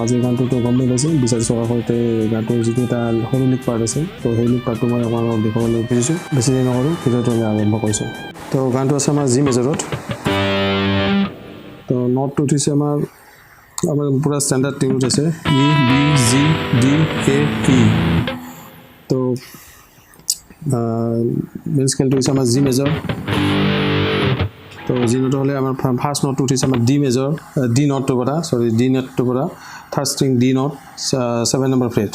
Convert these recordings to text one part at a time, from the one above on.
আজিৰ গানটোতো গমেই পাইছে বিচাৰিছোঁ কাষৰতে গানটোৰ যিটো এটা সৰু লিক পাৰ্ট আছে তো সেই লিক পাৰ্টটো মই অকণমান দেখুৱাবলৈ খুজিছোঁ বেছি দেৰি নকৰোঁ ভিডিঅ'টো আমি আৰম্ভ কৰিছোঁ তো গানটো আছে আমাৰ জি মেজৰত তো নটটো উঠিছে আমাৰ পূৰা ষ্টেণ্ডাৰ্ড টিউনত আছে E B G D A E তো মেইন স্কেলটো হৈছে আমাৰ জি মেজৰ তো জি নট হ'লে আমাৰ ফাৰ্ষ্ট নটটো উঠিছে আমাৰ ডি মেজৰ ডি নটটোৰ পৰা ডি নটটোৰ পৰা third string D not 7 number freight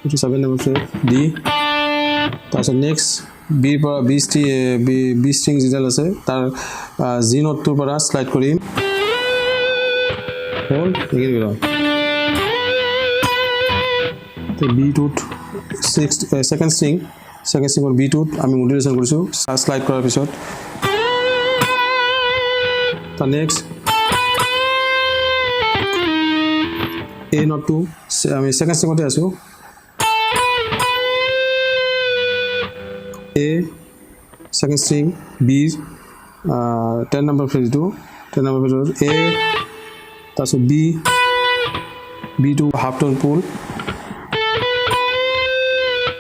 এইটো 7 নম্বৰ ফ্ৰেট ডি তাৰপিছত নেক্সট বিৰ পৰা বি ষ্ট্ৰিং যিডাল আছে তাৰ জি নটটোৰ পৰা শ্লাইড কৰিম হ'ল এইখিনি তো বিটোত ছেকেণ্ড ষ্ট্ৰিঙৰ বিটোত আমি মডুলেশ্যন কৰিছোঁ শ্লাইড কৰাৰ পিছত তাৰ নেক্সট এ নটটো আমি ছেকেণ্ড ষ্ট্ৰিঙতে আছোঁ এ ছেকেণ্ড ষ্ট্ৰিং বিৰ 10 নম্বৰ ফ্ৰেটটো 10 নম্বৰ ফ্ৰেটৰ এ তাৰপিছত বিটো হাফ টোন পুল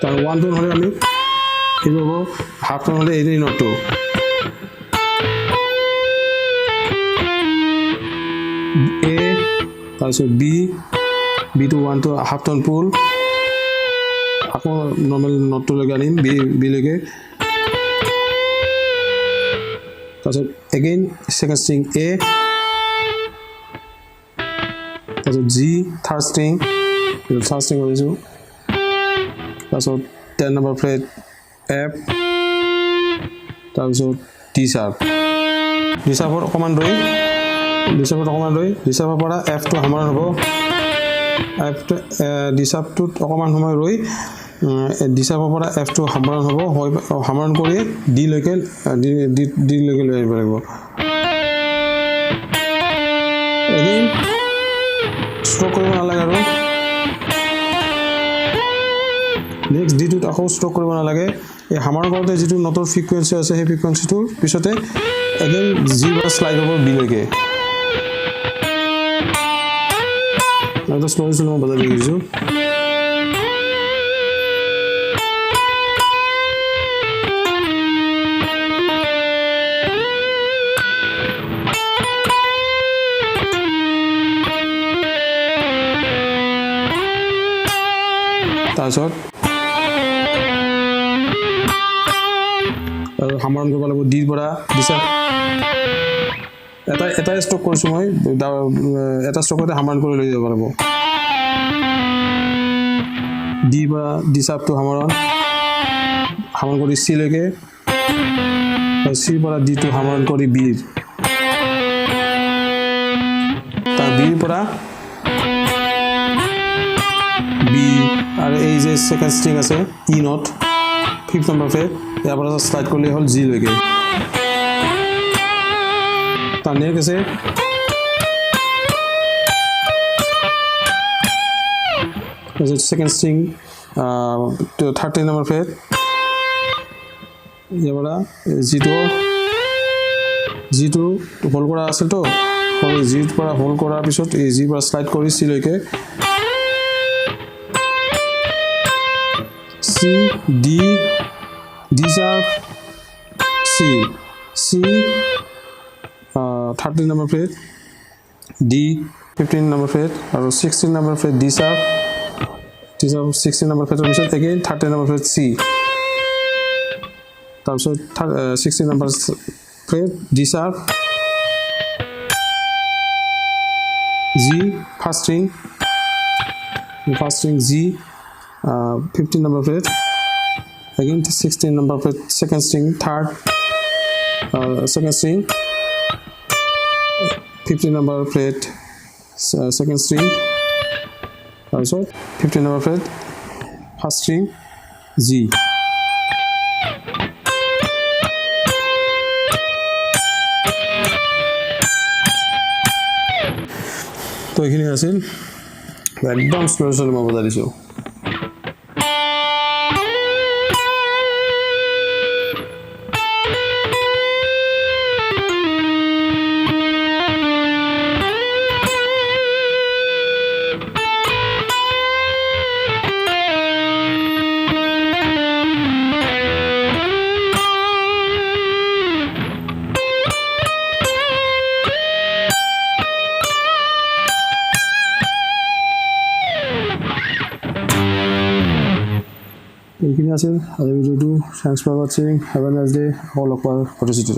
তাৰ 1 টোন হ'লে আমি এইটো হ'ব হাফ টোন হ'লে এই নটটো এ তাৰপিছত বিটো 1 টো হাফ টোন পুল আকৌ নৰ্মেল নটটোলৈকে আনিম বিলৈকে তাৰপিছত এগেইন ছেকেণ্ড ষ্ট্ৰিং এ তাৰপিছত জি থাৰ্ড ষ্ট্ৰিং কৰিছোঁ তাৰপিছত 10 নম্বৰ ফ্ৰেট এফ তাৰপিছত ডি চাৰ্পত অকণমান ৰৈ ডি চাৰ্পৰ পৰা এফটো সামৰণ হ'ব ডি চাৰ্পটোত অকণমান সময় ৰৈ ডি চাৰ্পৰ পৰা এফটো সামৰণ কৰি ডিলৈকে লৈ আহিব লাগিব এগেইন ষ্ট্ৰক কৰিব নালাগে আৰু নেক্সট ডিটোত আকৌ ষ্ট্ৰক কৰিব নালাগে এই হামাৰ কৰোঁতে যিটো নটৰ ফ্ৰিকুৱেঞ্চি আছে সেই ফ্ৰিকুৱেঞ্চিটোৰ পিছতে এগেইন জি বা শ্লাইড হ'ব বিলৈকে এটা স্ল'লি মই বজাই দি দিছোঁ তাৰপিছত সামৰণ কৰিব লাগিব ডিৰ পৰা দিছা এটাই ষ্ট্ৰক কৰিছোঁ মই এটা ষ্ট্ৰকতে সামৰণ কৰি লৈ যাব লাগিব ডিৰ পৰা ডি চাৰ্পটো সামৰণ কৰি চিলৈকে চিৰ পৰা ডিটো সামৰণ কৰি বিৰ তাৰ বিৰ পৰা বি আৰু এই যে ছেকেণ্ড ষ্ট্ৰিং আছে ই নট 5th নম্বৰ ফ্ৰেট ইয়াৰ পৰা ষ্টাৰ্ট কৰিলে হ'ল জি লৈকে তাৰ নেক্সট আছে ছেকেণ্ড ষ্ট্ৰিং 13 নম্বৰ ফ্ৰেট ইয়াৰ পৰা জিটো হোল্ড কৰা আছিলতো জিৰ পৰা হোল্ড কৰাৰ পিছত এই জিৰ পৰা শ্লাইড কৰি চিলৈকে C D sharp C 13 number fret D 15 number fret আৰু 16 number fret D sharp 16 number fret পিছত again 13 number fret C তাৰপিছত 16 number fret D sharp G first string G 15 number fret again 16 number fret second string third second string 15 number fret second string also 15 number fret first string G তো এখানে আছিল একদম slow মই বজাই দিছো এইখিনি আছিল আজিৰ ভিডিঅ'টো থেংকছ ফৰ ৱাচিং হেভ এ নাইচ ডে সকলোকে ফটো চিটি